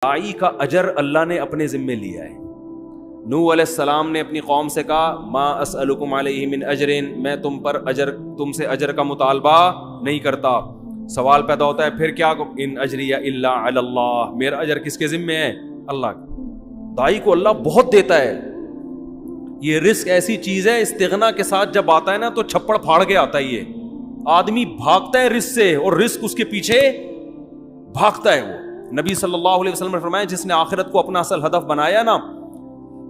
داعی کا اجر اللہ نے اپنے ذمے لیا ہے. نوح علیہ السلام نے اپنی قوم سے کہا ما اسألکم علیہ من اجر، میں تم سے اجر کا مطالبہ نہیں کرتا. سوال پیدا ہوتا ہے پھر کیا، ان اجریہ الا علی اللہ، میرا اجر کس کے ذمے ہے؟ اللہ کا. داعی کو اللہ بہت دیتا ہے. یہ رزق ایسی چیز ہے، استغنا کے ساتھ جب آتا ہے نا تو چھپڑ پھاڑ کے آتا ہے. یہ آدمی بھاگتا ہے رزق سے اور رزق اس کے پیچھے بھاگتا ہے. وہ نبی صلی اللہ علیہ وسلم نے فرمایا جس نے آخرت کو اپنا اصل ہدف بنایا نا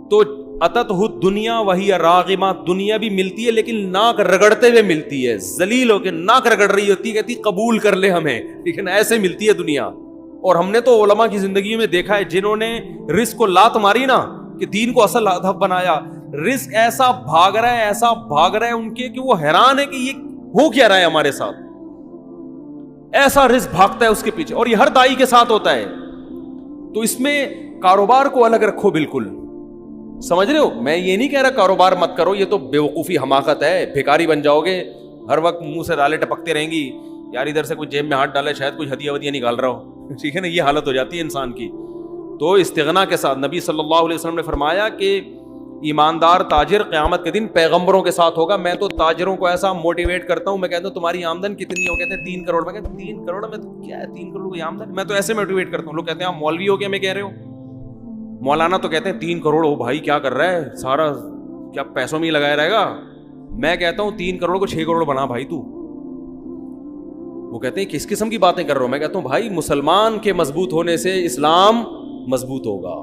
تو اتتہ الدنیا وہی راغمہ، دنیا بھی ملتی ہے لیکن ناک رگڑتے ہوئے ملتی ہے، ذلیل ہو کے ناک رگڑ رہی ہوتی ہے، کہتی قبول کر لے ہمیں، لیکن ایسے ملتی ہے دنیا. اور ہم نے تو علماء کی زندگی میں دیکھا ہے جنہوں نے رزق کو لات ماری نا کہ دین کو اصل ہدف بنایا، رزق ایسا بھاگ رہا ہے ان کے کہ وہ حیران ہے کہ یہ ہو کیا رہا ہے ہمارے ساتھ. ایسا رزق بھاگتا ہے اس کے پیچھے، اور یہ ہر داعی کے ساتھ ہوتا ہے. تو اس میں کاروبار کو الگ رکھو. بالکل سمجھ رہے ہو، میں یہ نہیں کہہ رہا کاروبار مت کرو، یہ تو بیوقوفی حماقت ہے. بھیکاری بن جاؤ گے، ہر وقت منہ سے دالیں ٹپکتے رہیں گی، یار ادھر سے کوئی جیب میں ہاتھ ڈالے شاید کچھ ہدیہ ودیہ نکال رہا ہو، ٹھیک ہے نا، یہ حالت ہو جاتی ہے انسان کی. تو استغنا کے ساتھ نبی صلی اللہ علیہ وسلم نے فرمایا کہ ایماندار تاجر قیامت کے دن پیغمبروں کے ساتھ ہوگا. میں تو تاجروں کو ایسا موٹیویٹ کرتا ہوں، میں کہتا ہوں تمہاری آمدن کتنی ہو؟ کہتے ہیں 3 کروڑ. میں کہتا ہوں 3 کروڑ میں تو کیا ہے، 3 کروڑ کی آمدن؟ میں تو ایسے موٹیویٹ کرتا ہوں. لوگ کہتے ہیں آپ مولوی ہو کیا میں کہہ رہے ہو؟ مولانا تو کہتے ہیں 3 کروڑ ہو بھائی کیا کر رہا ہے، سارا کیا پیسوں میں ہی لگایا رہے گا. میں کہتا ہوں 3 کروڑ کو 6 کروڑ بنا بھائی تو. وہ کہتے ہیں کس قسم کی باتیں کر رہا ہوں؟ میں کہتا ہوں بھائی مسلمان کے مضبوط ہونے سے اسلام مضبوط ہوگا.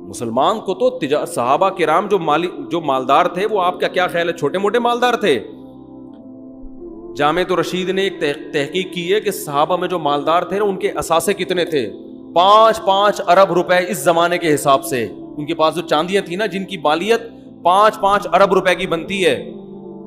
مسلمان کو تو صحابہ کرام جو مالدار تھے، وہ آپ کا کیا خیال ہے چھوٹے موٹے مالدار تھے؟ جامعۃ رشید نے ایک تحقیق کی ہے کہ صحابہ میں جو مالدار تھے نا ان کے اثاثے کتنے تھے؟ 5 ارب روپے اس زمانے کے حساب سے. ان کے پاس جو چاندیاں تھیں نا جن کی بالیت 5 ارب روپے کی بنتی ہے.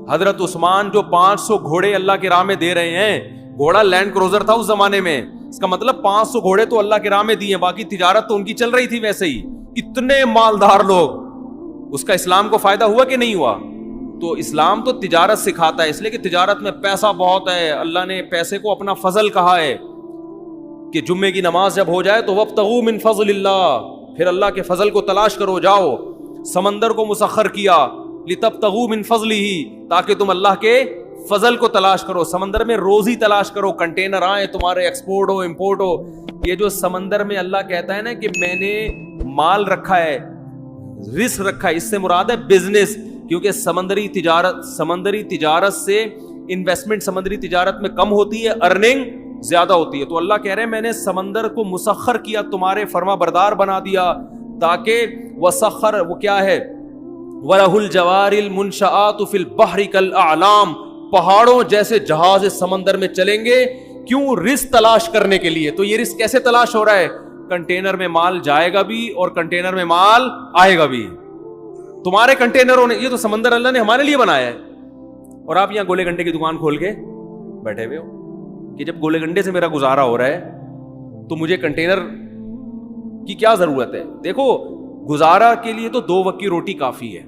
حضرت عثمان جو 500 گھوڑے اللہ کی راہ میں دے رہے ہیں، گھوڑا لینڈ کروزر تھا اس زمانے میں، اس کا مطلب 500 گھوڑے تو اللہ کی راہ میں دیے، باقی تجارت تو ان کی چل رہی تھی ویسے ہی. اتنے مالدار لوگ، اس کا اسلام کو فائدہ ہوا کہ نہیں ہوا؟ تو اسلام تو تجارت سکھاتا ہے، اس لیے کہ تجارت میں پیسہ بہت ہے. اللہ نے پیسے کو اپنا فضل کہا ہے کہ جمعے کی نماز جب ہو جائے تو وابتغوا من فضل اللہ، پھر اللہ کے فضل کو تلاش کرو. جاؤ سمندر کو مسخر کیا لتبتغوا من فضلہ، تاکہ تم اللہ کے فضل کو تلاش کرو. سمندر میں روزی تلاش کرو، کنٹینر آئے تمہارے، ایکسپورٹ ہو امپورٹ ہو. یہ جو سمندر میں اللہ کہتا ہے نا کہ میں نے مال رکھا ہے، رزق رکھا ہے، اس سے مراد ہے بزنس، کیونکہ سمندری تجارت سے انویسٹمنٹ سمندری تجارت میں کم ہوتی ہے، ارننگ زیادہ ہوتی ہے. تو اللہ کہہ رہے ہیں میں نے سمندر کو مسخر کیا، تمہارے فرما بردار بنا دیا، تاکہ وسخر وہ کیا ہے، وَلَهُ الْجَوَارِ الْمُنْشَآتُ فِي الْبَحْرِ كَالْأَعْلَامِ، پہاڑوں جیسے جہاز سمندر میں چلیں گے. کیوں؟ رزق تلاش کرنے کے لیے. تو یہ رزق کیسے تلاش ہو رہا ہے؟ کنٹینر میں مال جائے گا بھی اور کنٹینر میں مال آئے گا بھی. تمہارے کنٹینروں نے، یہ تو سمندر اللہ نے ہمارے لیے بنایا ہے. اور آپ یہاں گولے گنڈے کی دکان کھول کے بیٹھے ہوئے ہو کہ جب گولے گنڈے سے میرا گزارا ہو رہا ہے تو مجھے کنٹینر کی کیا ضرورت ہے؟ دیکھو گزارا کے لیے تو 2 وقت کی روٹی کافی ہے.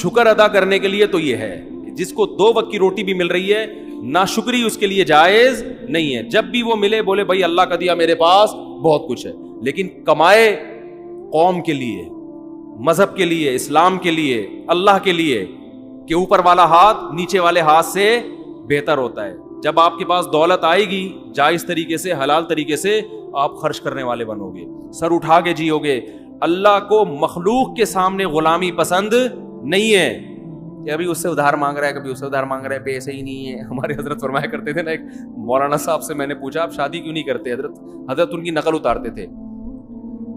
شکر ادا کرنے کے لیے تو یہ ہے کہ جس کو 2 وقت کی روٹی بھی مل رہی ہے، ناشکری اس کے لیے جائز نہیں ہے. جب بھی وہ ملے بولے بھائی اللہ کا دیا میرے پاس بہت کچھ ہے، لیکن کمائے قوم کے لیے، مذہب کے لیے، اسلام کے لیے، اللہ کے لیے، کہ اوپر والا ہاتھ نیچے والے ہاتھ سے بہتر ہوتا ہے. جب آپ کے پاس دولت آئے گی جائز طریقے سے، حلال طریقے سے، آپ خرچ کرنے والے بنو گے، سر اٹھا کے جیو گے. اللہ کو مخلوق کے سامنے غلامی پسند نہیں ہے کہ ابھی اس سے ادھار مانگ رہا ہے، کبھی اس سے ادھار مانگ رہا ہے، پیسے ہی نہیں ہے. ہمارے حضرت فرمایا کرتے تھے نا، ایک مولانا صاحب سے میں نے پوچھا آپ شادی کیوں نہیں کرتے؟ حضرت ان کی نقل اتارتے تھے.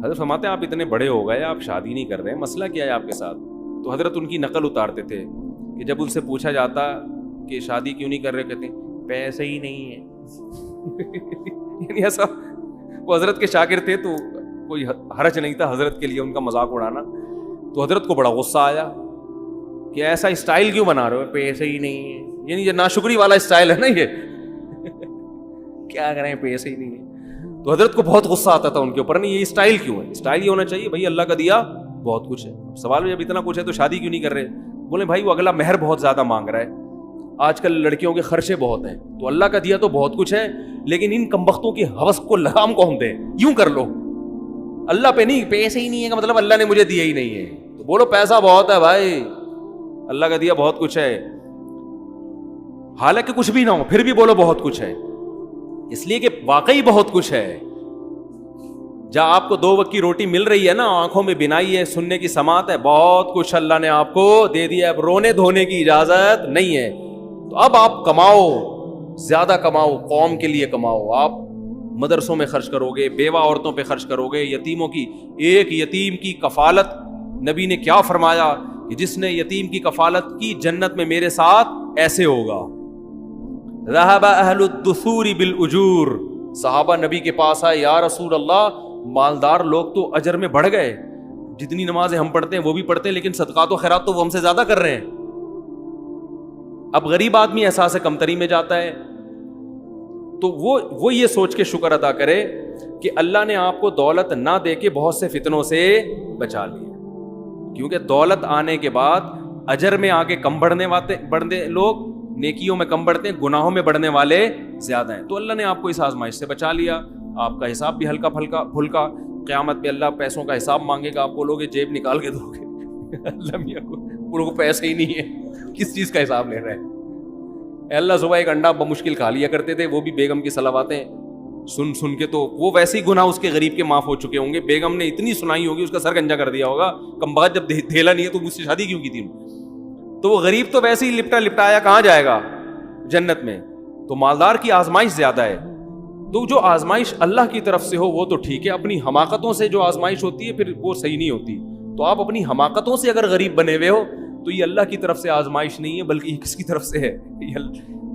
حضرت فرماتے ہیں آپ اتنے بڑے ہو گئے، آپ شادی نہیں کر رہے، مسئلہ کیا ہے آپ کے ساتھ؟ تو حضرت ان کی نقل اتارتے تھے کہ جب ان سے پوچھا جاتا کہ شادی کیوں نہیں کر رہے، کہتے ہیں پیسے ہی نہیں ہے. یعنی ایسا، وہ حضرت کے شاگرد تھے تو کوئی حرج نہیں تھا حضرت کے لیے ان کا مذاق اڑانا. تو حضرت کو بڑا غصہ آیا کہ ایسا اسٹائل کیوں بنا رہے ہو، پیسے ہی نہیں ہے. یعنی یہ ناشکری والا اسٹائل ہے نا، یہ کیا کریں پیسے ہی نہیں ہے. تو حضرت کو بہت غصہ آتا تھا ان کے اوپر، نہیں یہ اسٹائل کیوں ہے؟ اسٹائل یہ ہونا چاہیے بھائی اللہ کا دیا بہت کچھ ہے. سوال جب اتنا کچھ ہے تو شادی کیوں نہیں کر رہے؟ بولے بھائی وہ اگلا مہر بہت زیادہ مانگ رہا ہے. آج کل لڑکیوں کے خرچے بہت ہیں, تو اللہ کا دیا تو بہت کچھ ہے, لیکن ان کمبختوں کی ہوس کو لگام کون دے؟ یوں کر لو, اللہ پہ نہیں, پیسے ہی نہیں ہے کا مطلب اللہ نے مجھے دیا ہی نہیں ہے, تو بولو پیسہ بہت ہے بھائی, اللہ کا دیا بہت کچھ ہے, حالانکہ کچھ بھی نہ ہو پھر بھی بولو بہت کچھ ہے, اس لیے کہ واقعی بہت کچھ ہے. جہاں آپ کو 2 وقت کی روٹی مل رہی ہے نا, آنکھوں میں بینائی ہے, سننے کی سماعت ہے, بہت کچھ اللہ نے آپ کو دے دیا ہے, اب رونے دھونے کی اجازت نہیں ہے. تو اب آپ کماؤ, زیادہ کماؤ, قوم کے لیے کماؤ, آپ مدرسوں میں خرچ کرو گے, بیوہ عورتوں پہ خرچ کرو گے, یتیموں کی, ایک یتیم کی کفالت, نبی نے کیا فرمایا کہ جس نے یتیم کی کفالت کی جنت میں میرے ساتھ ایسے ہوگا. ذهب اہل الدثور بالاجور, صحابہ نبی کے پاس آئے, یا رسول اللہ مالدار لوگ تو اجر میں بڑھ گئے, جتنی نمازیں ہم پڑھتے ہیں وہ بھی پڑھتے ہیں, لیکن صدقات و خیرات تو وہ ہم سے زیادہ کر رہے ہیں. اب غریب آدمی احساس کمتری میں جاتا ہے, تو وہ یہ سوچ کے شکر ادا کرے کہ اللہ نے آپ کو دولت نہ دے کے بہت سے فتنوں سے بچا لیا, کیونکہ دولت آنے کے بعد اجر میں آگے کم بڑھنے لوگ, نیکیوں میں کم بڑھتے ہیں, گناہوں میں بڑھنے والے زیادہ ہیں. تو اللہ نے آپ کو اس آزمائش سے بچا لیا, آپ کا حساب بھی ہلکا پھلکا, قیامت پہ اللہ پیسوں کا حساب مانگے گا, آپ بولوگے جیب نکال کے دو گے, اللہ میاں کو پیسے ہی نہیں ہے, کس چیز کا حساب لے رہے ہیں. اللہ صبح ایک انڈا بمشکل کھا لیا کرتے تھے, وہ بھی بیگم کی صلواتیں سن کے, تو وہ ویسے ہی گناہ اس کے غریب کے معاف ہو چکے ہوں گے, بیگم نے اتنی سنائی ہوگی, اس کا سر گنجا کر دیا ہوگا, کم بخت جب دھیلا نہیں ہے تو مجھ سے شادی کیوں کی تھی, تو وہ غریب تو ویسے ہی لپٹایا کہاں جائے گا جنت میں. تو مالدار کی آزمائش زیادہ ہے, تو جو آزمائش اللہ کی طرف سے ہو وہ تو ٹھیک ہے, اپنی حماقتوں سے جو آزمائش ہوتی ہے پھر وہ صحیح نہیں ہوتی. تو آپ اپنی حماقتوں سے اگر غریب بنے ہوئے ہو تو یہ اللہ کی طرف سے آزمائش نہیں ہے, بلکہ یہ کس کی طرف سے ہے,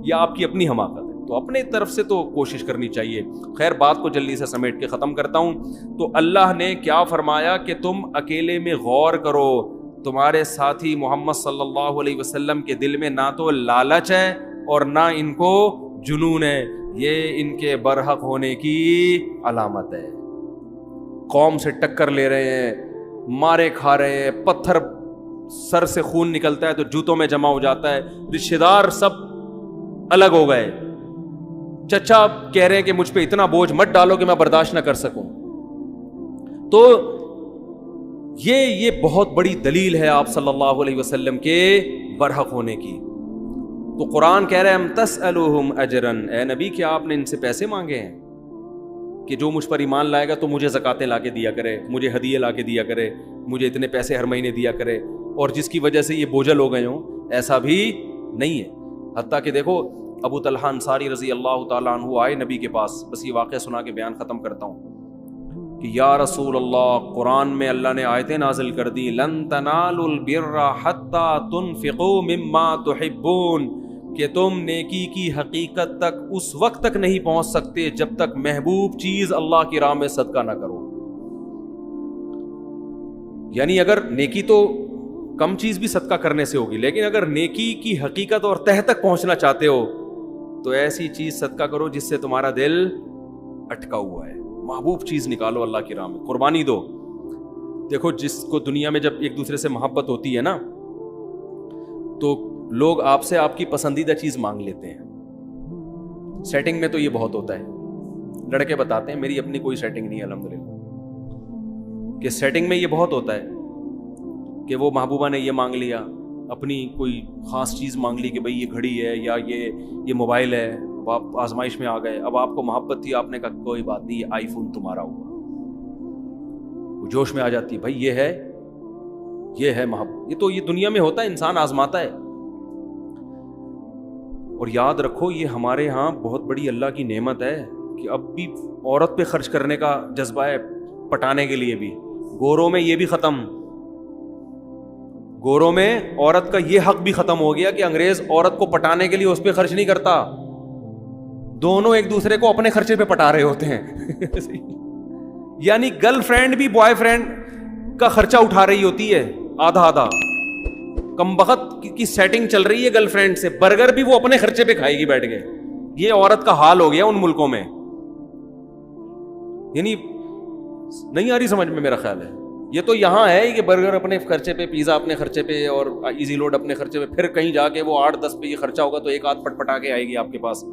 یہ آپ کی اپنی حماقت ہے. تو اپنے طرف سے تو کوشش کرنی چاہیے. خیر بات کو جلدی سے سمیٹ کے ختم کرتا ہوں. تو اللہ نے کیا فرمایا کہ تم اکیلے میں غور کرو, تمہارے ساتھی محمد صلی اللہ علیہ وسلم کے دل میں نہ تو لالچ ہے اور نہ ان کو جنون ہے, یہ ان کے برحق ہونے کی علامت ہے. قوم سے ٹکر لے رہے ہیں, مارے کھا رہے ہیں, پتھر سر سے خون نکلتا ہے تو جوتوں میں جمع ہو جاتا ہے, رشتہ دار سب الگ ہو گئے, چچا کہہ رہے ہیں کہ مجھ پہ اتنا بوجھ مت ڈالو کہ میں برداشت نہ کر سکوں. تو یہ بہت بڑی دلیل ہے آپ صلی اللہ علیہ وسلم کے برحق ہونے کی. تو قرآن کہہ رہے ہیں ام تسألوہم اجرا, اے نبی کیا آپ نے ان سے پیسے مانگے ہیں کہ جو مجھ پر ایمان لائے گا تو مجھے زکاتیں لا کے دیا کرے, مجھے ہدیے لا کے دیا کرے, مجھے اتنے پیسے ہر مہینے دیا کرے, اور جس کی وجہ سے یہ بوجھل ہو گئے ہوں؟ ایسا بھی نہیں ہے. حتیٰ کہ دیکھو ابو طلحہ انصاری رضی اللہ تعالیٰ عنہ آئے نبی کے پاس, بس یہ واقعہ سنا کے بیان ختم کرتا ہوں, کہ یا رسول اللہ, قرآن میں اللہ نے آیتیں نازل کر دی, لن تنالوا البر حتی تنفقوا مما تحبون, کہ تم نیکی کی حقیقت تک اس وقت تک نہیں پہنچ سکتے جب تک محبوب چیز اللہ کی راہ میں صدقہ نہ کرو. یعنی اگر نیکی تو کم چیز بھی صدقہ کرنے سے ہوگی, لیکن اگر نیکی کی حقیقت اور تہ تک پہنچنا چاہتے ہو تو ایسی چیز صدقہ کرو جس سے تمہارا دل اٹکا ہوا ہے. محبوب چیز نکالو اللہ کی راہ میں, قربانی دو. دیکھو جس کو دنیا میں جب ایک دوسرے سے محبت ہوتی ہے نا, تو لوگ آپ سے آپ کی پسندیدہ چیز مانگ لیتے ہیں. سیٹنگ میں تو یہ بہت ہوتا ہے, لڑکے بتاتے ہیں, میری اپنی کوئی سیٹنگ نہیں ہے الحمدللہ, کہ سیٹنگ میں یہ بہت ہوتا ہے کہ وہ محبوبہ نے یہ مانگ لیا, اپنی کوئی خاص چیز مانگ لی کہ بھئی یہ گھڑی ہے یا یہ موبائل ہے, آپ آزمائش میں آ گئے. اب آپ کو محبت تھی, آپ نے کہا کوئی بات نہیں, یہ آئی فون تمہارا ہوگا. وہ جوش میں آ جاتی ہے, بھائی یہ ہے محبت. یہ دنیا میں ہوتا ہے, انسان آزماتا ہے. اور یاد رکھو یہ ہمارے ہاں بہت بڑی اللہ کی نعمت ہے کہ اب بھی عورت پہ خرچ کرنے کا جذبہ ہے, پٹانے کے لیے بھی. گوروں میں یہ بھی ختم, گوروں میں عورت کا یہ حق بھی ختم ہو گیا کہ انگریز عورت کو پٹانے کے لیے اس پہ خرچ نہیں کرتا, دونوں ایک دوسرے کو اپنے خرچے پہ پٹا رہے ہوتے ہیں. یعنی گرل فرینڈ بھی بوائے فرینڈ کا خرچہ اٹھا رہی ہوتی ہے آدھا آدھا. کم بخت کی سیٹنگ چل رہی ہے گرل فرینڈ سے, برگر بھی وہ اپنے خرچے پہ کھائے گی بیٹھ کے. یہ عورت کا حال ہو گیا ان ملکوں میں. یعنی نہیں آ رہی سمجھ میں, میرا خیال ہے یہ تو یہاں ہے کہ برگر اپنے خرچے پہ, پیزا اپنے خرچے پہ, اور ایزی لوڈ اپنے خرچے پہ, پھر کہیں جا کے وہ 8-10 پہ یہ خرچہ ہوگا تو ایک آدھ پٹ پٹا کے آئے گی آپ کے پاس.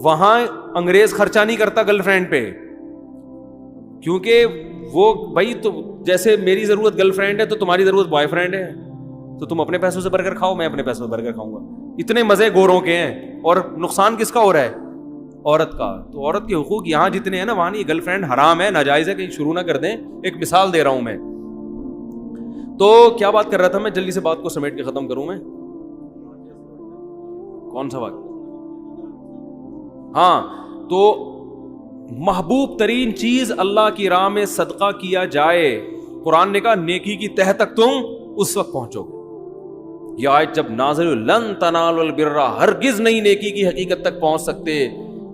وہاں انگریز خرچہ نہیں کرتا گرل فرینڈ پہ, کیونکہ وہ بھائی تو جیسے میری ضرورت گرل فرینڈ ہے تو تمہاری ضرورت بوائے فرینڈ ہے, تو تم اپنے پیسوں سے برگر کھاؤ, میں اپنے پیسوں سے برگر کھاؤں گا. اتنے مزے گوروں کے ہیں, اور نقصان کس کا ہو رہا ہے؟ عورت کا. تو عورت کے حقوق یہاں جتنے ہیں نا وہاں نہیں. گرل فرینڈ حرام ہے, ناجائز ہے, کہیں شروع نہ کر دیں. ایک مثال دے رہا ہوں میں. تو کیا بات کر رہا تھا میں, جلدی سے بات کو سمیٹ کے ختم کروں میں. کون سا بات؟ ہاں, تو محبوب ترین چیز اللہ کی راہ میں صدقہ کیا جائے. قرآن نے کہا نیکی کی تہ تک تم اس وقت پہنچو گے. یہ آیت جب نازل, لن تنالوا البر, ہرگز نہیں نیکی کی حقیقت تک پہنچ سکتے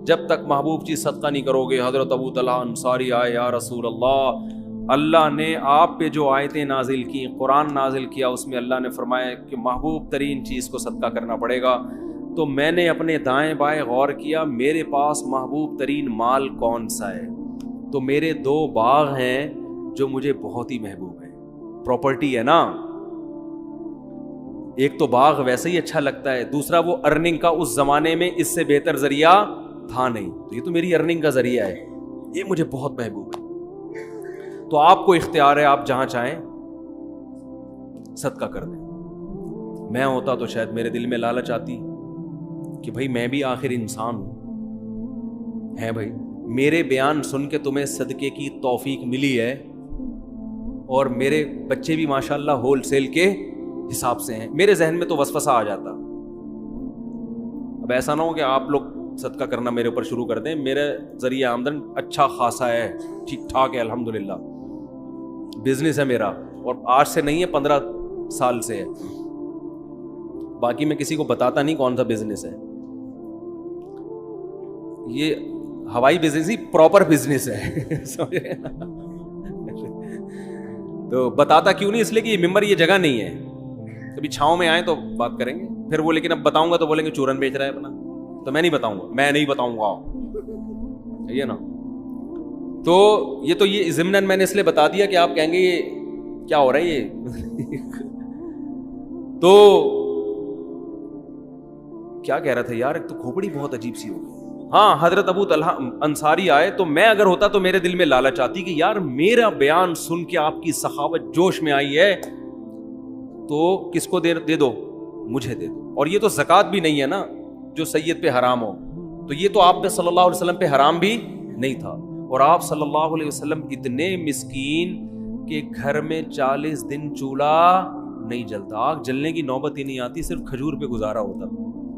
جب تک محبوب چیز صدقہ نہیں کرو گے. حضرت ابو طلحہ انصاری آئے, یا رسول اللہ, اللہ نے آپ پہ جو آیتیں نازل کی, قرآن نازل کیا, اس میں اللہ نے فرمایا کہ محبوب ترین چیز کو صدقہ کرنا پڑے گا. تو میں نے اپنے دائیں بائیں غور کیا, میرے پاس محبوب ترین مال کون سا ہے؟ تو میرے 2 باغ ہیں جو مجھے بہت ہی محبوب ہیں. پراپرٹی ہے نا, ایک تو باغ ویسے ہی اچھا لگتا ہے, دوسرا وہ ارننگ کا اس زمانے میں اس سے بہتر ذریعہ تھا نہیں, تو یہ تو میری ارننگ کا ذریعہ ہے, یہ مجھے بہت محبوب ہے. تو آپ کو اختیار ہے, آپ جہاں چاہیں صدقہ کر دیں. میں ہوتا تو شاید میرے دل میں لالچ آتی کہ بھائی میں بھی آخر انسان ہوں, ہے بھائی میرے بیان سن کے تمہیں صدقے کی توفیق ملی ہے, اور میرے بچے بھی ماشاءاللہ ہول سیل کے حساب سے ہیں. میرے ذہن میں تو وسوسہ آ جاتا. اب ایسا نہ ہو کہ آپ لوگ صدقہ کرنا میرے اوپر شروع کر دیں. میرے ذریعہ آمدن اچھا خاصا ہے, ٹھیک ٹھاک ہے, الحمدللہ بزنس ہے میرا, اور آج سے نہیں ہے 15 سال سے ہے. باقی میں کسی کو بتاتا نہیں کون سا بزنس ہے, یہ ہوائی بزنس ہی پراپر بزنس ہے. تو بتاتا کیوں نہیں, اس لیے کہ یہ ممبر یہ جگہ نہیں ہے. کبھی چھاؤں میں آئے تو بات کریں گے پھر وہ, لیکن اب بتاؤں گا تو بولیں گے چورن بیچ رہا ہے اپنا, تو میں نہیں بتاؤں گا, میں نہیں بتاؤں گا, یہ نا. تو یہ ضمناً میں نے اس لیے بتا دیا کہ آپ کہیں گے یہ کیا ہو رہا ہے یہ. تو کیا کہہ رہا تھا یار, ایک تو کھوپڑی بہت عجیب سی ہوگی. ہاں, حضرت ابو طلحہ انصاری آئے, تو میں اگر ہوتا تو میرے دل میں لالچ آتی کہ یار میرا بیان سن کے آپ کی سخاوت جوش میں آئی ہے, تو کس کو دے دو, مجھے دے دو. اور یہ تو زکوٰۃ بھی نہیں ہے نا جو سید پہ حرام ہو, تو یہ تو آپ پہ صلی اللہ علیہ وسلم پہ حرام بھی نہیں تھا. اور آپ صلی اللہ علیہ وسلم اتنے مسکین کہ گھر میں 40 دن چولہا نہیں جلتا, آگ جلنے کی نوبت ہی نہیں آتی, صرف کھجور پہ گزارا ہوتا,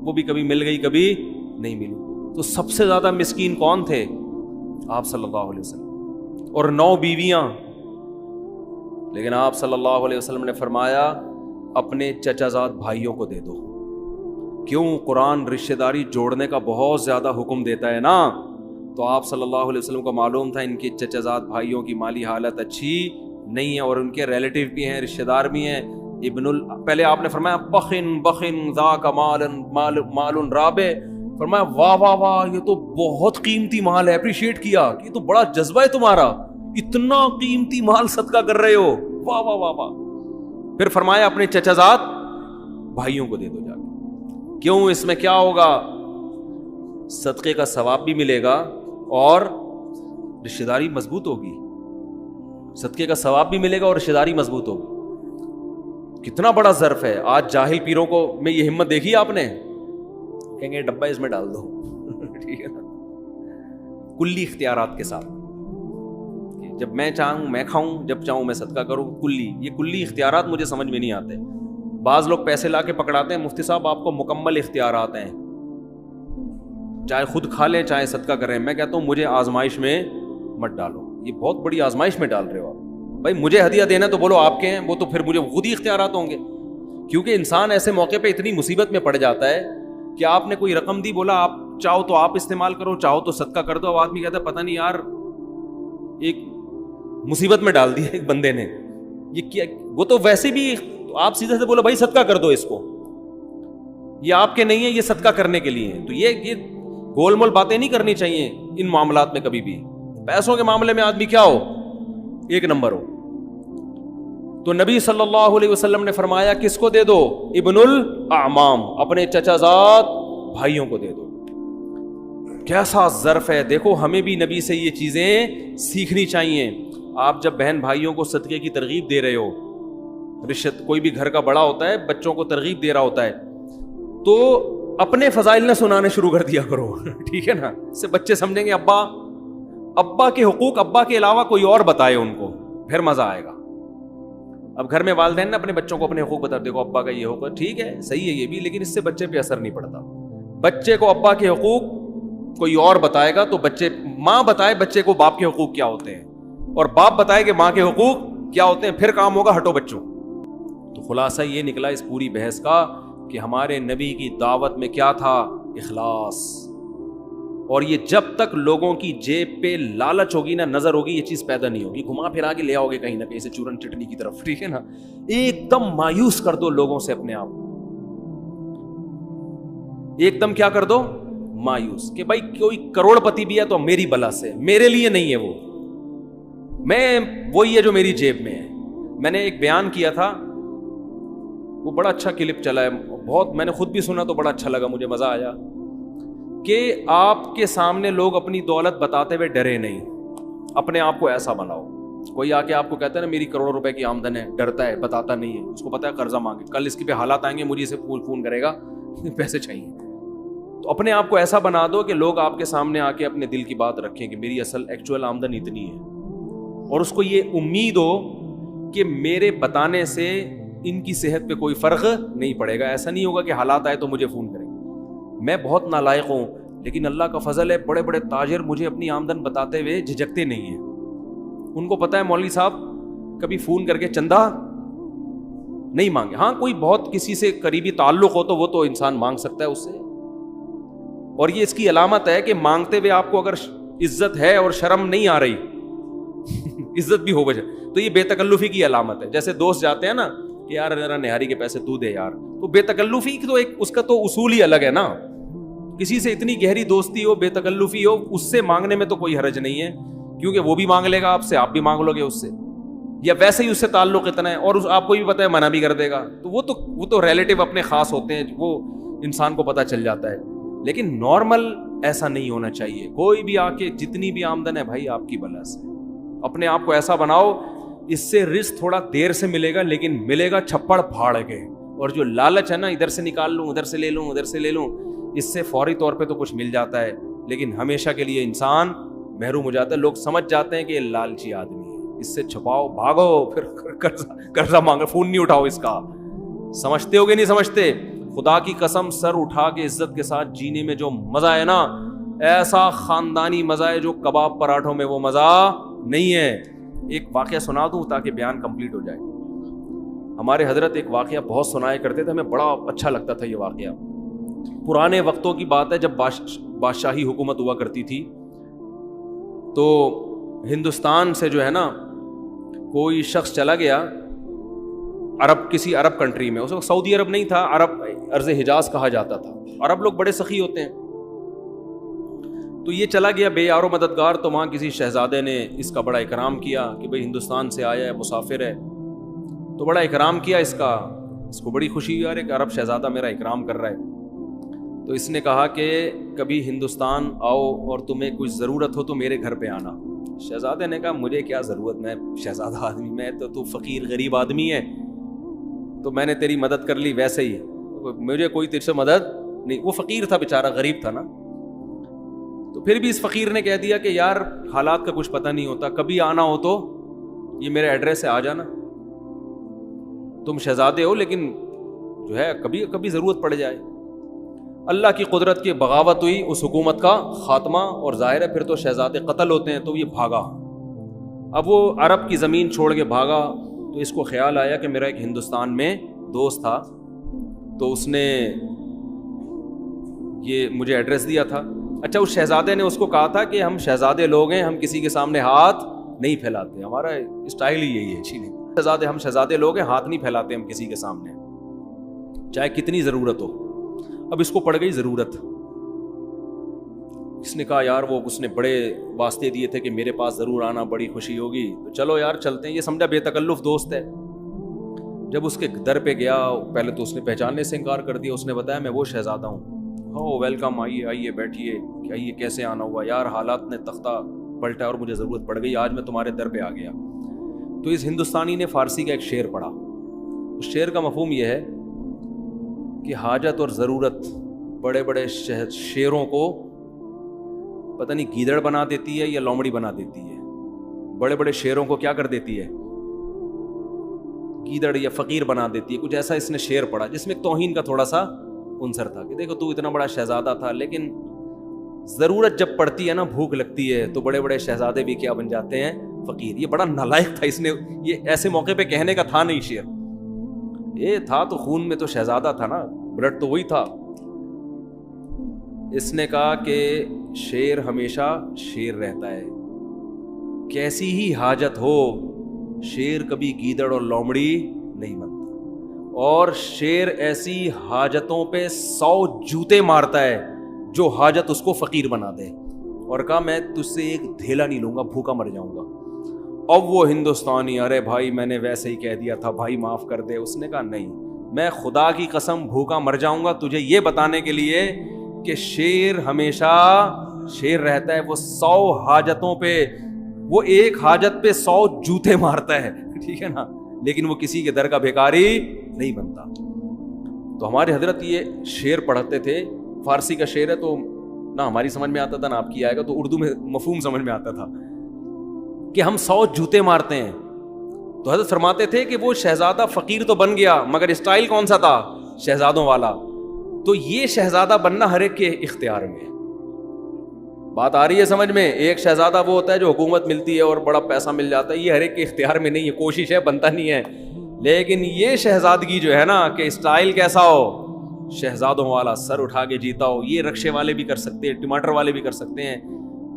وہ بھی کبھی مل گئی کبھی نہیں ملی. تو سب سے زیادہ مسکین کون تھے؟ آپ صلی اللہ علیہ وسلم, اور 9 بیویاں. لیکن آپ صلی اللہ علیہ وسلم نے فرمایا اپنے چچا زاد بھائیوں کو دے دو. کیوں؟ قرآن رشتہ داری جوڑنے کا بہت زیادہ حکم دیتا ہے نا. تو آپ صلی اللہ علیہ وسلم کو معلوم تھا ان کے چچا زاد بھائیوں کی مالی حالت اچھی نہیں ہے, اور ان کے ریلیٹیو بھی ہیں, رشتہ دار بھی ہیں. پہلے آپ نے فرمایا بخن ذاک مال رابع, فرمایا واہ واہ واہ یہ تو بہت قیمتی مال ہے. اپریشیٹ کیا کہ یہ تو بڑا جذبہ ہے تمہارا, اتنا قیمتی مال صدقہ کر رہے ہو, واہ واہ واہ واہ. پھر فرمایا اپنے چچا زاد بھائیوں کو دے دو جا کے. کیوں؟ اس میں کیا ہوگا؟ صدقے کا ثواب بھی ملے گا اور رشتہ داری مضبوط ہوگی. صدقے کا ثواب بھی ملے گا اور رشتہ داری مضبوط ہوگی. کتنا بڑا ظرف ہے. آج جاہل پیروں کو میں یہ ہمت دیکھی آپ نے, کہیں گے ڈبہ اس میں ڈال دو. ٹھیک ہے نا, کلی اختیارات کے ساتھ. جب میں چاہوں میں کھاؤں, جب چاہوں میں صدقہ کروں, کلی. یہ کلی اختیارات مجھے سمجھ میں نہیں آتے. بعض لوگ پیسے لا کے پکڑاتے ہیں, مفتی صاحب آپ کو مکمل اختیارات ہیں, چاہے خود کھا لیں چاہے صدقہ کریں. میں کہتا ہوں مجھے آزمائش میں مت ڈالو, یہ بہت بڑی آزمائش میں ڈال رہے ہو آپ. بھائی مجھے ہدیہ دینا تو بولو آپ کے ہیں, وہ تو پھر مجھے خود ہی اختیارات ہوں گے. کیونکہ انسان ایسے موقع پہ اتنی مصیبت میں پڑ جاتا ہے کہ آپ نے کوئی رقم دی, بولا آپ چاہو تو آپ استعمال کرو, چاہو تو صدقہ کر دو. اب آدمی کہتا ہے پتہ نہیں یار ایک مصیبت میں ڈال دی ہے ایک بندے نے, یہ کیا. وہ تو ویسے بھی آپ سیدھے سے بولو بھائی صدقہ کر دو اس کو, یہ آپ کے نہیں ہے, یہ صدقہ کرنے کے لیے. تو یہ گول مول باتیں نہیں کرنی چاہیے ان معاملات میں کبھی بھی. پیسوں کے معاملے میں آدمی کیا ہو, ایک نمبر ہو, تو نبی صلی اللہ علیہ وسلم نے فرمایا کس کو دے دو؟ ابن الاعمام، اپنے چچا زاد بھائیوں کو دے دو۔ کیسا ظرف ہے! دیکھو ہمیں بھی نبی سے یہ چیزیں سیکھنی چاہیے۔ آپ جب بہن بھائیوں کو صدقے کی ترغیب دے رہے ہو، رشت کوئی بھی گھر کا بڑا ہوتا ہے بچوں کو ترغیب دے رہا ہوتا ہے، تو اپنے فضائل نہ سنانے شروع کر دیا کرو، ٹھیک ہے نا؟ اس سے بچے سمجھیں گے ابا کے حقوق ابا کے علاوہ کوئی اور بتائے ان کو، پھر مزہ آئے گا۔ اب گھر میں والدین نا اپنے بچوں کو اپنے حقوق بتا، دیکھو ابا کا یہ حقوق، ٹھیک ہے صحیح ہے یہ بھی، لیکن اس سے بچے پہ اثر نہیں پڑتا۔ بچے کو ابا کے حقوق کوئی اور بتائے گا تو ماں بتائے بچے کو باپ کے حقوق کیا ہوتے ہیں، اور باپ بتائے کہ ماں کے حقوق کیا ہوتے ہیں، پھر کام ہوگا ہٹو بچوں۔ تو خلاصہ یہ نکلا اس پوری بحث کا کہ ہمارے نبی کی دعوت میں کیا تھا؟ اخلاص۔ اور یہ جب تک لوگوں کی جیب پہ لالچ ہوگی نا، نظر ہوگی، یہ چیز پیدا نہیں ہوگی۔ گھما پھرا کے لے آؤ گے کہیں نہ کہیں سے چورن چٹنی کی طرف، ٹھیک ہے نا؟ ایک دم مایوس کر دو لوگوں سے اپنے آپ، ایک دم کیا کر دو؟ مایوس، کہ بھائی کوئی کروڑ پتی بھی ہے تو میری بلا سے، میرے لیے نہیں ہے وہ، میں وہی ہے جو میری جیب میں ہے۔ میں نے ایک بیان کیا تھا، وہ بڑا اچھا کلپ چلا ہے، بہت میں نے خود بھی سنا تو بڑا اچھا لگا، مجھے مزہ آیا، کہ آپ کے سامنے لوگ اپنی دولت بتاتے ہوئے ڈرے نہیں، اپنے آپ کو ایسا بناؤ۔ کوئی آ کے آپ کو کہتا ہے نا میری کروڑوں روپے کی آمدن ہے، ڈرتا ہے، بتاتا نہیں ہے، اس کو پتا ہے قرضہ مانگے، کل اس کے پہ حالات آئیں گے، مجھے اسے فون کرے گا پیسے چاہیے۔ تو اپنے آپ کو ایسا بنا دو کہ لوگ آپ کے سامنے آ کے اپنے دل کی بات رکھیں کہ میری اصل ایکچوئل آمدن اتنی ہے، اور اس کو یہ امید ہو کہ میرے بتانے سے ان کی صحت پہ کوئی فرق نہیں پڑے گا۔ ایسا نہیں ہوگا کہ حالات آئے تو مجھے فون کریں گے۔ میں بہت نالائق ہوں، لیکن اللہ کا فضل ہے، بڑے بڑے تاجر مجھے اپنی آمدن بتاتے ہوئے جھجکتے نہیں ہیں۔ ان کو پتا ہے مولوی صاحب کبھی فون کر کے چندہ نہیں مانگے، ہاں کوئی بہت کسی سے قریبی تعلق ہو تو وہ تو انسان مانگ سکتا ہے اس سے، اور یہ اس کی علامت ہے کہ مانگتے ہوئے آپ کو اگر عزت ہے اور شرم نہیں آ رہی عزت بھی ہو بجے تو یہ بے تکلفی کی علامت ہے۔ جیسے دوست جاتے ہیں نا کہ یار ذرا نہاری کے پیسے تو دے یار، تو بے تکلفی تو ایک اس کا تو اصول ہی الگ ہے نا۔ کسی سے اتنی گہری دوستی ہو، بے تکلفی ہو، اس سے مانگنے میں تو کوئی حرج نہیں ہے، کیونکہ وہ بھی مانگ لے گا آپ سے، آپ بھی مانگ لو گے اس سے، یا ویسے ہی اس سے تعلق اتنا ہے، اور آپ کو بھی پتا ہے منع بھی کر دے گا، تو وہ تو ریلیٹیو اپنے خاص ہوتے ہیں، وہ انسان کو پتا چل جاتا ہے۔ لیکن نارمل ایسا نہیں ہونا چاہیے، کوئی بھی آ کے جتنی بھی آمدن ہے بھائی آپ کی بلا سے، اپنے آپ کو ایسا بناؤ، اس سے رزق تھوڑا دیر سے ملے گا لیکن ملے گا چھپڑ پھاڑ کے، اور جو لالچ ہے نا ادھر سے نکال لوں ادھر سے لے لوں ادھر سے لے لوں، اس سے فوری طور پہ تو کچھ مل جاتا ہے لیکن ہمیشہ کے لیے انسان محروم ہو جاتا ہے۔ لوگ سمجھ جاتے ہیں کہ یہ لالچی آدمی ہے، اس سے چھپاؤ، بھاگو، پھر قرضہ مانگو، فون نہیں اٹھاؤ اس کا۔ سمجھتے ہو گے نہیں سمجھتے؟ خدا کی قسم سر اٹھا کے عزت کے ساتھ جینے میں جو مزہ ہے نا، ایسا خاندانی مزہ ہے جو کباب پراٹھوں میں وہ مزہ نہیں ہے۔ ایک واقعہ سنا دوں تاکہ بیان کمپلیٹ ہو جائے۔ ہمارے حضرت ایک واقعہ بہت سنایا کرتے تھے، ہمیں بڑا اچھا لگتا تھا یہ واقعہ۔ پرانے وقتوں کی بات ہے جب بادشاہی حکومت ہوا کرتی تھی، تو ہندوستان سے جو ہے نا کوئی شخص چلا گیا کسی عرب کنٹری میں، اس وقت سعودی عرب نہیں تھا، ارض حجاز کہا جاتا تھا، عرب لوگ بڑے سخی ہوتے ہیں، تو یہ چلا گیا بے یار و مددگار، تو وہاں کسی شہزادے نے اس کا بڑا اکرام کیا کہ بھئی ہندوستان سے آیا ہے، مسافر ہے، تو بڑا اکرام کیا اس کا، اس کو بڑی خوشی ہوئی، یار ایک عرب شہزادہ میرا اکرام کر رہا ہے۔ تو اس نے کہا کہ کبھی ہندوستان آؤ اور تمہیں کچھ ضرورت ہو تو میرے گھر پہ آنا۔ شہزادے نے کہا مجھے کیا ضرورت، میں شہزادہ آدمی، میں تو فقیر غریب آدمی ہے، تو میں نے تیری مدد کر لی، ویسے ہی مجھے کوئی تجھ سے مدد نہیں۔ وہ فقیر تھا بیچارہ، غریب تھا نا، تو پھر بھی اس فقیر نے کہہ دیا کہ یار حالات کا کچھ پتہ نہیں ہوتا، کبھی آنا ہو تو یہ میرے ایڈریس سے آ جانا، تم شہزادے ہو لیکن جو ہے کبھی کبھی ضرورت پڑ جائے۔ اللہ کی قدرت کی بغاوت ہوئی، اس حکومت کا خاتمہ، اور ظاہر ہے پھر تو شہزادے قتل ہوتے ہیں، تو یہ بھاگا۔ اب وہ عرب کی زمین چھوڑ کے بھاگا، تو اس کو خیال آیا کہ میرا ایک ہندوستان میں دوست تھا، تو اس نے یہ مجھے ایڈریس دیا تھا۔ اچھا، اس شہزادے نے اس کو کہا تھا کہ ہم شہزادے لوگ ہیں، ہم کسی کے سامنے ہاتھ نہیں پھیلاتے، ہمارا اسٹائل ہی یہی ہے، شہزادے، ہم شہزادے لوگ ہیں، ہاتھ نہیں پھیلاتے ہم کسی کے سامنے، چاہے کتنی ضرورت ہو۔ اب اس کو پڑ گئی ضرورت، اس نے کہا یار وہ اس نے بڑے واسطے دیے تھے کہ میرے پاس ضرور آنا، بڑی خوشی ہوگی، تو چلو یار چلتے ہیں، یہ سمجھا بے تکلف دوست ہے، جب اس کے در پہ گیا پہلے تو اس نے پہچاننے سے انکار کر دیا. اس نے بتایا میں وہ شہزادہ ہوں. ہو ویلکم, آئیے آئیے بیٹھیے. آئیے کیسے آنا ہوا یار, حالات نے تختہ پلٹا اور مجھے ضرورت پڑ گئی, آج میں تمہارے در پہ آ گیا. تو اس ہندوستانی نے فارسی کا ایک شعر پڑھا. اس شعر کا مفہوم یہ ہے کہ حاجت اور ضرورت بڑے بڑے شیروں کو پتہ نہیں گیدڑ بنا دیتی ہے یا لومڑی بنا دیتی ہے. بڑے بڑے شیروں کو کیا کر دیتی ہے, گیدڑ یا فقیر بنا دیتی ہے. کچھ ایسا اس نے شعر پڑھا جس میں توہین کا تھوڑا سا عنصر تھا کہ دیکھو تو اتنا بڑا شہزادہ تھا, لیکن ضرورت جب پڑتی ہے نا, بھوک لگتی ہے, تو بڑے بڑے شہزادے بھی کیا بن جاتے ہیں, فقیر. یہ بڑا نالائق تھا, اس نے یہ ایسے موقع پہ کہنے کا تھا نہیں شعر. یہ تھا تو خون میں تو شہزادہ تھا نا, بلڈ تو وہی تھا. اس نے کہا کہ شیر ہمیشہ شیر رہتا ہے, کیسی ہی حاجت ہو شیر کبھی گیدڑ اور لومڑی نہیں بنتا, اور شیر ایسی حاجتوں پہ 100 جوتے مارتا ہے جو حاجت اس کو فقیر بنا دے. اور کہا میں تجھ سے ایک دھیلا نہیں لوں گا, بھوکا مر جاؤں گا. اب وہ ہندوستانی, ارے بھائی میں نے ویسے ہی کہہ دیا تھا بھائی معاف کر دے. اس نے کہا نہیں, میں خدا کی قسم بھوکا مر جاؤں گا تجھے یہ بتانے کے لیے کہ شیر ہمیشہ شیر رہتا ہے. وہ 100 حاجتوں پہ, وہ ایک حاجت پہ 100 جوتے مارتا ہے, ٹھیک ہے نا, لیکن وہ کسی کے در کا بھیکاری نہیں بنتا. تو ہمارے حضرت یہ شعر پڑھتے تھے, فارسی کا شعر ہے تو نہ ہماری سمجھ میں آتا تھا نہ آپ کی آئے گا, تو اردو میں مفہوم سمجھ میں آتا تھا کہ ہم 100 جوتے مارتے ہیں. تو حضرت فرماتے تھے کہ وہ شہزادہ فقیر تو بن گیا, مگر اسٹائل کون سا تھا, شہزادوں والا. تو یہ شہزادہ بننا ہر ایک کے اختیار میں ہے. بات آ رہی ہے سمجھ میں؟ ایک شہزادہ وہ ہوتا ہے جو حکومت ملتی ہے اور بڑا پیسہ مل جاتا ہے, یہ ہر ایک کے اختیار میں نہیں ہے, کوشش ہے بنتا نہیں ہے. لیکن یہ شہزادگی جو ہے نا کہ اسٹائل کیسا ہو, شہزادوں والا, سر اٹھا کے جیتا ہو, یہ رکشے والے بھی کر سکتے ہیں, ٹماٹر والے بھی کر سکتے ہیں.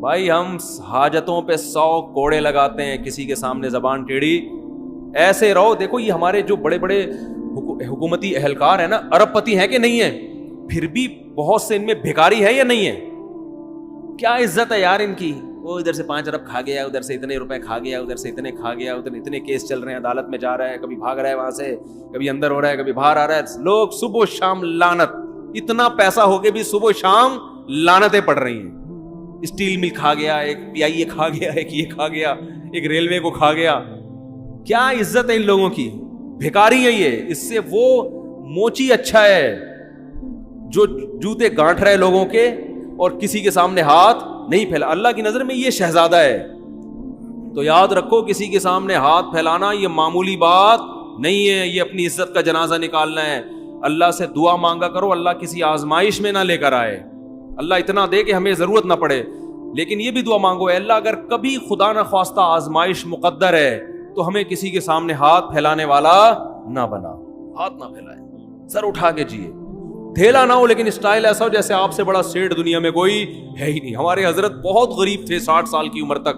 بھائی ہم حاجتوں پہ 100 کوڑے لگاتے ہیں, کسی کے سامنے زبان ٹیڑھی, ایسے رہو. دیکھو یہ ہمارے جو بڑے بڑے حکومتی اہلکار ہیں نا, ارب پتی ہیں کہ نہیں ہیں, پھر بھی بہت سے ان میں بھیکاری ہے یا نہیں ہے؟ کیا عزت ہے یار ان کی. وہ ادھر سے 5 ارب کھا گیا, ادھر سے اتنے روپے کھا گیا, ادھر سے اتنے کھا گیا, ادھر اتنے کیس چل رہے ہیں, عدالت میں جا رہا ہے, کبھی بھاگ رہا ہے وہاں سے, کبھی اندر ہو رہا ہے, کبھی باہر آ رہا ہے. لوگ صبح و شام لعنت, اتنا پیسہ ہو کے بھی صبح و شام لعنتیں پڑ رہی ہیں. اسٹیل مل کھا گیا, ایک PIA کھا گیا, ایک یہ کھا گیا, ایک ریلوے کو کھا گیا. کیا عزت ہے ان لوگوں کی, بھیکاری ہے یہ. اس سے وہ موچی اچھا ہے جو جوتے گانٹھ رہے لوگوں کے اور کسی کے سامنے ہاتھ نہیں پھیلا. اللہ کی نظر میں یہ شہزادہ ہے. تو یاد رکھو کسی کے سامنے ہاتھ پھیلانا یہ معمولی بات نہیں ہے, یہ اپنی عزت کا جنازہ نکالنا ہے. اللہ سے دعا مانگا کرو اللہ کسی آزمائش میں نہ لے کر آئے, اللہ اتنا دے کہ ہمیں ضرورت نہ پڑے. لیکن یہ بھی دعا مانگو, اے اللہ اگر کبھی خدا نہ خواستہ آزمائش مقدر ہے تو ہمیں کسی کے سامنے ہاتھ پھیلانے والا نہ بنا, ہاتھ نہ پھیلائے, سر اٹھا کے جیے, دھیلا نہ ہو, لیکن اسٹائل ایسا ہو جیسے آپ سے بڑا سیٹ دنیا میں کوئی ہے ہی نہیں. ہمارے حضرت بہت غریب تھے 60 سال کی عمر تک.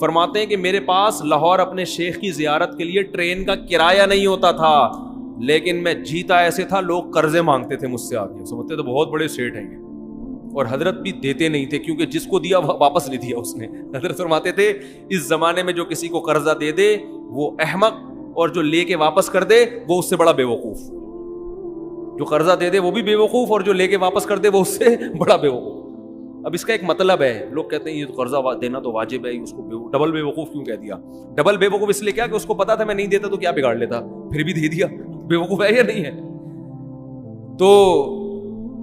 فرماتے ہیں کہ میرے پاس لاہور اپنے شیخ کی زیارت کے لیے ٹرین کا کرایہ نہیں ہوتا تھا, لیکن میں جیتا ایسے تھا لوگ قرضے مانگتے تھے مجھ سے آ کے, سمجھتے تو بہت بڑے سیٹ ہیں یہ. اور حضرت بھی دیتے نہیں تھے کیونکہ جس کو دیا واپس نہیں دیا اس نے. حضرت فرماتے تھے اس زمانے میں جو کسی کو قرضہ دے دے وہ احمق, اور جو لے کے واپس کر دے وہ اس سے بڑا بے وقوف. جو قرضہ دے دے وہ بھی بے وقوف, اور جو لے کے واپس کر دے وہ اس سے بڑا بے وقوف. اب اس کا ایک مطلب ہے, لوگ کہتے ہیں یہ قرضہ دینا تو واجب ہے, اس کو ڈبل بے وقوف کیوں کہہ دیا؟ ڈبل بے وقوف اس لیے کیا کہ اس کو پتا تھا میں نہیں دیتا تو کیا بگاڑ لیتا, پھر بھی دے دیا. بے وقوف ہے یا نہیں ہے؟ تو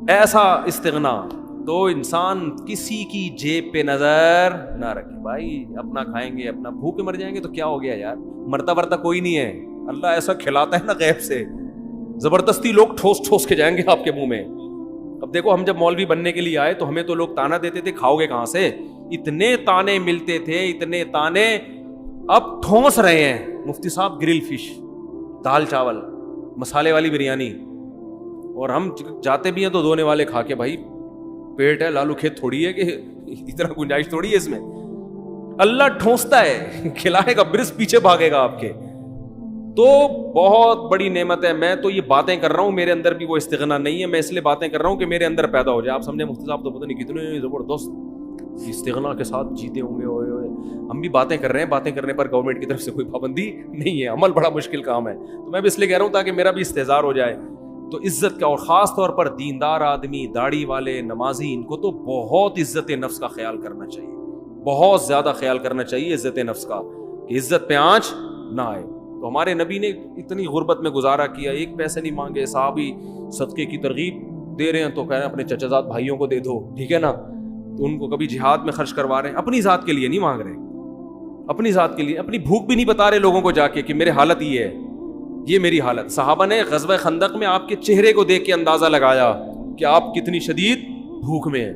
ایسا استغنا, تو انسان کسی کی جیب پہ نظر نہ رکھے. بھائی اپنا کھائیں گے, اپنا بھوکے مر جائیں گے تو کیا ہو گیا یار, مرتا ورتا کوئی نہیں ہے. اللہ ایسا کھلاتا ہے نا غیب سے, زبردستی لوگ ٹھوس ٹھوس کے جائیں گے آپ کے منہ میں. اب دیکھو ہم جب مولوی بننے کے لیے آئے تو ہمیں تو لوگ تانا دیتے تھے کھاؤ گے کہاں سے, اتنے تانے ملتے تھے, اتنے تانے. اب ٹھونس رہے ہیں مفتی صاحب گرل فش, دال چاول, مسالے والی بریانی, اور ہم جاتے بھی ہیں تو دھونے والے کھا کے. بھائی پیٹ ہے, لالو کھیت تھوڑی ہے کہ اتنا گنجائش تھوڑی ہے اس میں. اللہ ٹھونستا ہے, کھلائے گا, برس پیچھے بھاگے گا آپ کے. تو بہت بڑی نعمت ہے. میں تو یہ باتیں کر رہا ہوں, میرے اندر بھی وہ استغنا نہیں ہے. میں اس لیے باتیں کر رہا ہوں کہ میرے اندر پیدا ہو جائے. آپ سمجھے مفتی صاحب تو پتہ نہیں کتنے زبردست استغنا کے ساتھ جیتے ہوں گے. ہوئے ہم بھی باتیں کر رہے ہیں, باتیں کرنے پر گورنمنٹ کی طرف سے کوئی پابندی نہیں ہے, عمل بڑا مشکل کام ہے. تو میں بھی اس لیے کہہ رہا ہوں تاکہ میرا بھی استحضار ہو جائے. تو عزت کا, اور خاص طور پر دیندار آدمی, داڑھی والے, نمازی, ان کو تو بہت عزت نفس کا خیال کرنا چاہیے, بہت زیادہ خیال کرنا چاہیے عزت نفس کا, کہ عزت پہ آنچ نہ آئے. تو ہمارے نبی نے اتنی غربت میں گزارا کیا, ایک پیسے نہیں مانگے. صحابی صدقے کی ترغیب دے رہے ہیں تو کہہ رہے ہیں اپنے چچا زاد بھائیوں کو دے دو, ٹھیک ہے نا. تو ان کو کبھی جہاد میں خرچ کروا رہے ہیں, اپنی ذات کے لیے نہیں مانگ رہے, اپنی ذات کے لیے. اپنی بھوک بھی نہیں بتا رہے لوگوں کو جا کے کہ میرے حالت یہ ہے, یہ میری حالت. صحابہ نے غزوہ خندق میں آپ کے چہرے کو دیکھ کے اندازہ لگایا کہ آپ کتنی شدید بھوک میں ہیں,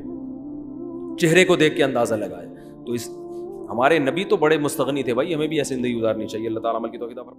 چہرے کو دیکھ کے اندازہ لگایا. تو اس ہمارے نبی تو بڑے مستغنی تھے بھائی, ہمیں بھی ایسی زندگی گزارنی چاہیے. اللہ تعالیٰ عمل کی توفیق عطا فرمائے.